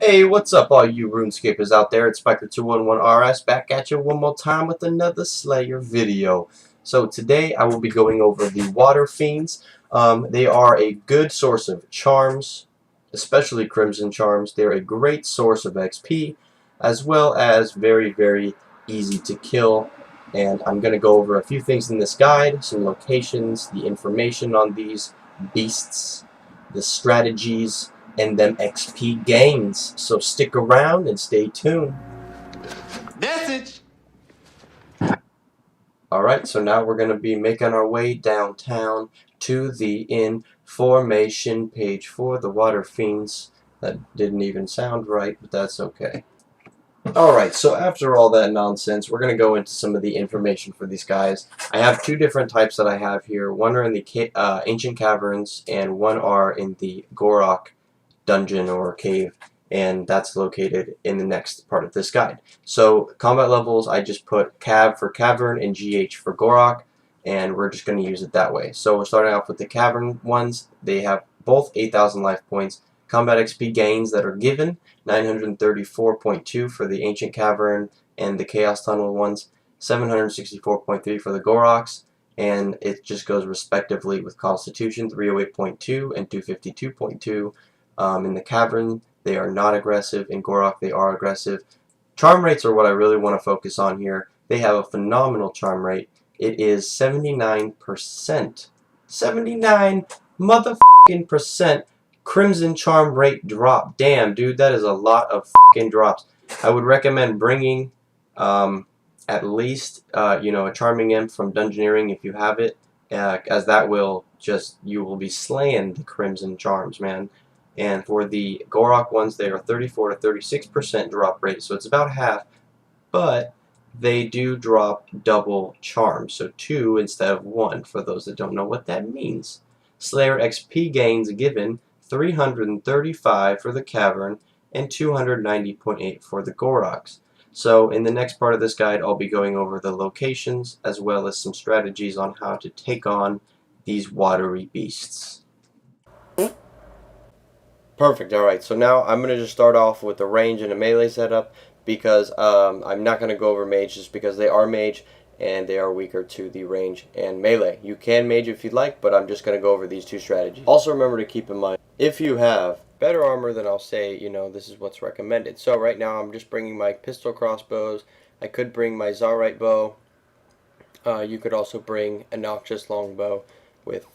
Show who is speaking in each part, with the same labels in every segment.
Speaker 1: Hey, what's up all you RuneScapers out there? It's Spiker211RS back at you one more time with another Slayer video. So today I will be going over the Waterfiends. They are a good source of charms, especially Crimson Charms. They're a great source of XP, as well as very, very easy to kill. And I'm going to go over a few things in this guide, some locations, the information on these beasts, the strategies, and them XP gains. So stick around and stay tuned.
Speaker 2: Message!
Speaker 1: Alright, so now we're going to be making our way downtown to the information page for the Waterfiends. That didn't even sound right, but that's okay. Alright, so after all that nonsense, we're going to go into some of the information for these guys. I have two different types that I have here. One are in the Ancient Caverns, and one are in the Gorok dungeon or cave, and that's located in the next part of this guide. So combat levels, I just put Cav for Cavern and GH for Gorok, and we're just going to use it that way. So we're starting off with the Cavern ones. They have both 8,000 life points. Combat XP gains that are given, 934.2 for the Ancient Cavern and the Chaos Tunnel ones, 764.3 for the Goroks, and it just goes respectively with Constitution, 308.2 and 252.2. In the Cavern, they are not aggressive. In Gorok, they are aggressive. Charm rates are what I really want to focus on here. They have a phenomenal charm rate. It is 79%. 79 motherfucking percent Crimson charm rate drop. Damn, dude, that is a lot of fucking drops. I would recommend bringing at least a Charming Imp from Dungeoneering if you have it, as that will you will be slaying the Crimson charms, man. And for the Gorok ones, they are 34 to 36% drop rate, so it's about half, but they do drop double charms, so 2 instead of 1, for those that don't know what that means. Slayer XP gains given, 335 for the Cavern, and 290.8 for the Goroks. So in the next part of this guide, I'll be going over the locations, as well as some strategies on how to take on these watery beasts. Perfect, alright, so now I'm going to just start off with the range and a melee setup, because I'm not going to go over mage just because they are mage and they are weaker to the range and melee. You can mage if you'd like, but I'm just going to go over these two strategies. Also remember to keep in mind, if you have better armor, then I'll say, this is what's recommended. So right now I'm just bringing my pistol crossbows. I could bring my Zarite bow. You could also bring a Noxious longbow with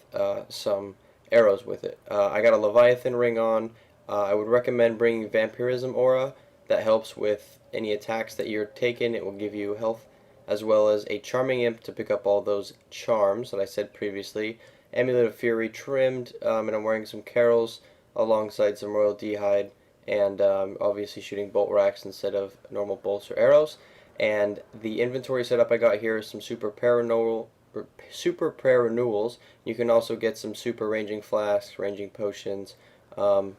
Speaker 1: some arrows with it. I got a Leviathan ring on. I would recommend bringing Vampirism Aura. That helps with any attacks that you're taking. It will give you health, as well as a Charming Imp to pick up all those charms that I said previously. Amulet of Fury trimmed, and I'm wearing some carols alongside some Royal D'hide, and obviously shooting bolt racks instead of normal bolts or arrows. And the inventory setup I got here is some super prayer renewals. You can also get some super ranging flasks, ranging potions, and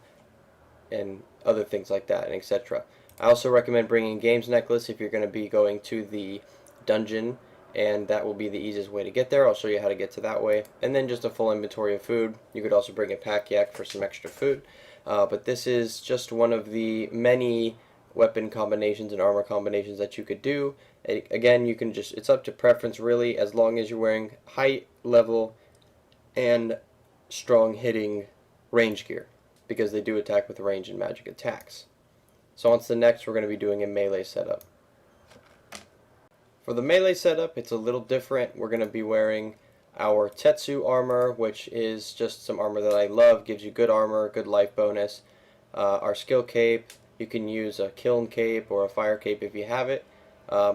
Speaker 1: other things like that, and etc. I also recommend bringing Games Necklace if you're going to be going to the dungeon, and that will be the easiest way to get there. I'll show you how to get to that way. And then just a full inventory of food. You could also bring a pack yak for some extra food. But this is just one of the many weapon combinations and armor combinations that you could do. Again, you can it's up to preference really, as long as you're wearing high level and strong hitting range gear, because they do attack with range and magic attacks. So on to the next, we're going to be doing a melee setup. For the melee setup, it's a little different. We're going to be wearing our Tetsu armor, which is just some armor that I love, gives you good armor, good life bonus. Our skill cape, you can use a kiln cape or a fire cape if you have it.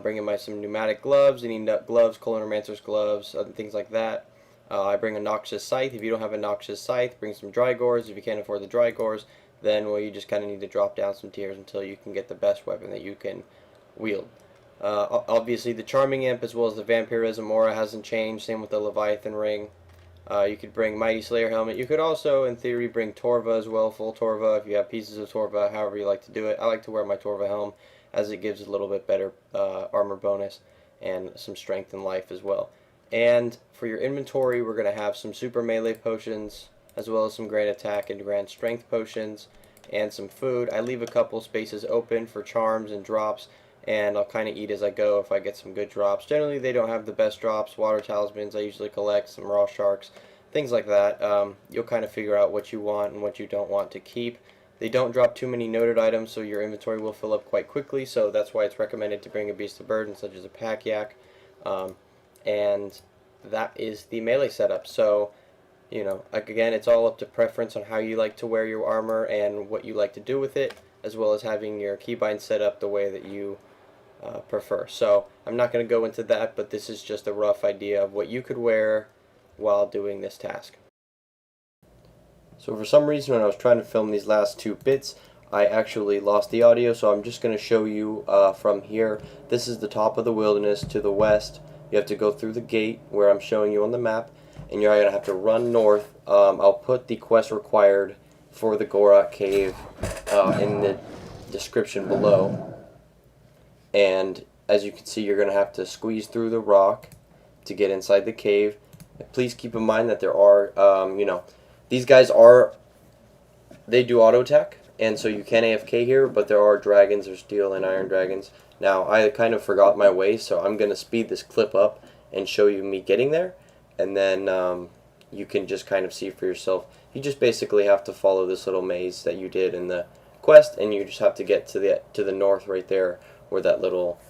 Speaker 1: Bringing some pneumatic gloves, any nut gloves, Colonimancer's gloves, things like that. I bring a Noxious Scythe. If you don't have a Noxious Scythe, bring some Drygores. If you can't afford the Drygores, then you just kind of need to drop down some tiers until you can get the best weapon that you can wield. Obviously the Charming Imp as well as the Vampirism Aura hasn't changed, same with the Leviathan ring. You could bring Mighty Slayer helmet. You could also, in theory, bring Torva as well, full Torva, if you have pieces of Torva, however you like to do it. I like to wear my Torva helm, as it gives a little bit better armor bonus and some strength and life as well. And for your inventory, we're going to have some super melee potions, as well as some grand attack and grand strength potions.
Speaker 3: and some food. I leave a couple spaces open for charms and drops, and I'll kind of eat as I go if I get some good drops. Generally, they don't have the best drops. Water talismans I usually collect, some raw sharks, things like that. You'll kind of figure out what you want and what you don't want to keep. They don't drop too many noted items, so your inventory will fill up quite quickly, so that's why it's recommended to bring a beast of burden, such as a pack yak. And that is the melee setup. So, you know, again, it's all up to preference on how you like to wear your armor and what you like to do with it, as well as having your keybind set up the way that you prefer. So I'm not going to go into that, but this is just a rough idea of what you could wear while doing this task. So for some reason when I was trying to film these last two bits, I actually lost the audio, so I'm just going to show you from here. This is the top of the wilderness to the west. You have to go through the gate where I'm showing you on the map, and you're going to have to run north. I'll put the quest required for the Gorak cave in the description below. And as you can see, you're going to have to squeeze through the rock to get inside the cave. And please keep in mind that there are, you know, these guys they do auto attack, and so you can AFK here, but there are dragons, there's steel and iron dragons. Now, I kind of forgot my way, so I'm going to speed this clip up and show you me getting there, and then you can just kind of see for yourself. You just basically have to follow this little maze that you did in the quest, and you just have to get to the north right there where that little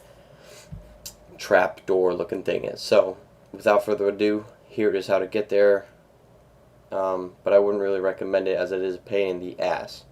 Speaker 3: trap door looking thing is. So, without further ado, here is how to get there. But I wouldn't really recommend it as it is a pain in the ass.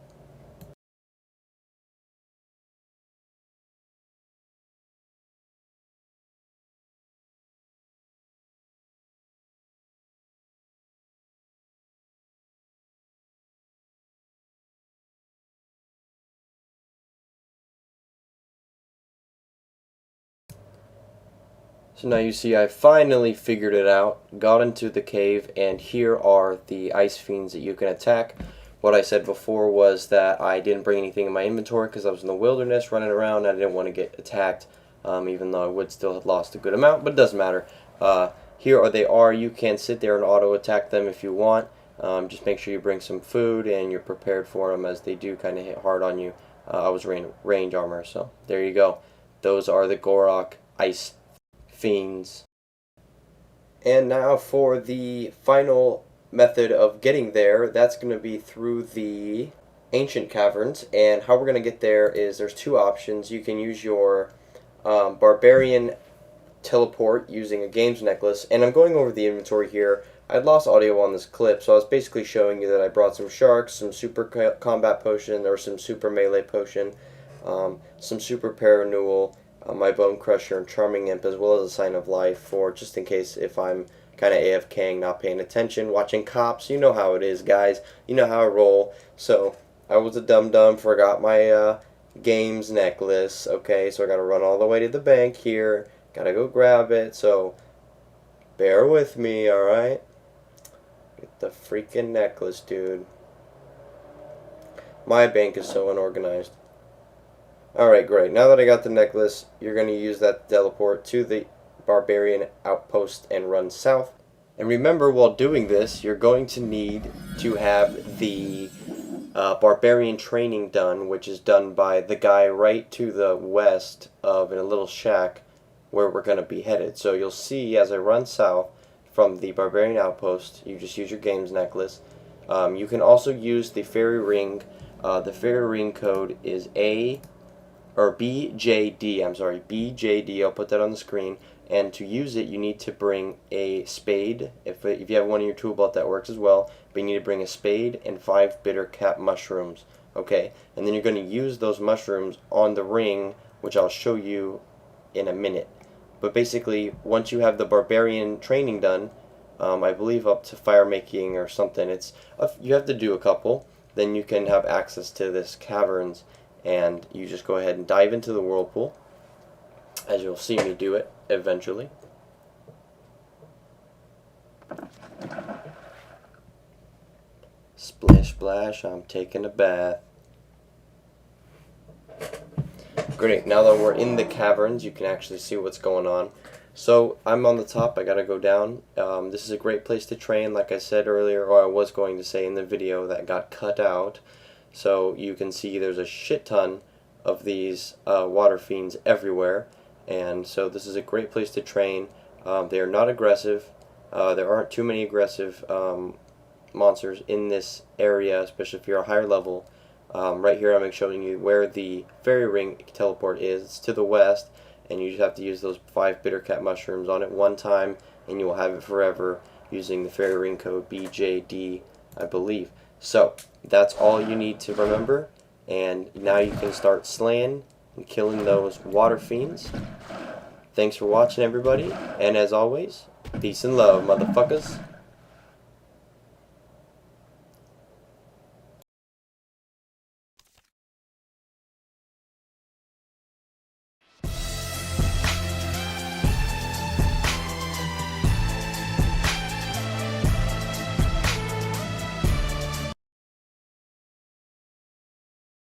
Speaker 3: So now you see I finally figured it out, got into the cave, and here are the Icefiends that you can attack. What I said before was that I didn't bring anything in my inventory because I was in the wilderness running around and I didn't want to get attacked, even though I would still have lost a good amount, but it doesn't matter. Here they are. You can sit there and auto attack them if you want. Just make sure you bring some food and you're prepared for them, as they do kind of hit hard on you. I was range armor, so there you go. Those are the Gorak Icefiends. And now for the final method of getting there, that's going to be through the ancient caverns. And how we're going to get there is there's two options. You can use your barbarian teleport using a games necklace, and I'm going over the inventory here. I lost audio on this clip, so I was basically showing you that I brought some sharks, some super combat potion, or some super melee potion, some super paranewel, my bone crusher, and charming imp, as well as a sign of life for just in case if I'm kind of AFKing, not paying attention, watching cops. You know how it is, guys. You know how I roll. So I was a dum-dum, forgot my games necklace. Okay, so I gotta run all the way to the bank here. Gotta go grab it, so bear with me, alright? Get the freaking necklace, dude. My bank is so unorganized. Alright, great. Now that I got the necklace, you're going to use that to teleport to the barbarian outpost and run south. And remember, while doing this, you're going to need to have the barbarian training done, which is done by the guy right to the west of in a little shack where we're going to be headed. So you'll see as I run south from the barbarian outpost, you just use your games necklace. You can also use the fairy ring. The fairy ring code is BJD. I'm sorry, BJD. I'll put that on the screen. And to use it, you need to bring a spade. If you have one in your tool belt, that works as well. But you need to bring a spade and 5 bitter cap mushrooms. Okay, and then you're going to use those mushrooms on the ring, which I'll show you in a minute. But basically, once you have the barbarian training done, I believe up to fire making or something, you have to do a couple. Then you can have access to this caverns, and you just go ahead and dive into the whirlpool, as you'll see me do it eventually. Splish splash, I'm taking a bath. Great, now that we're in the caverns, you can actually see what's going on. So, I'm on the top, I gotta go down. This is a great place to train, like I said earlier, or I was going to say in the video that got cut out. So you can see there's a shit ton of these water fiends everywhere, and so this is a great place to train. They are not aggressive. There aren't too many aggressive monsters in this area, especially if you're a higher level. Right here I'm showing you where the fairy ring teleport is. It's to the west, and you just have to use those 5 bittercat mushrooms on it one time, and you will have it forever using the fairy ring code BJD, I believe. So that's all you need to remember, and now you can start slaying and killing those water fiends. Thanks for watching, everybody, and as always, peace and love, motherfuckers.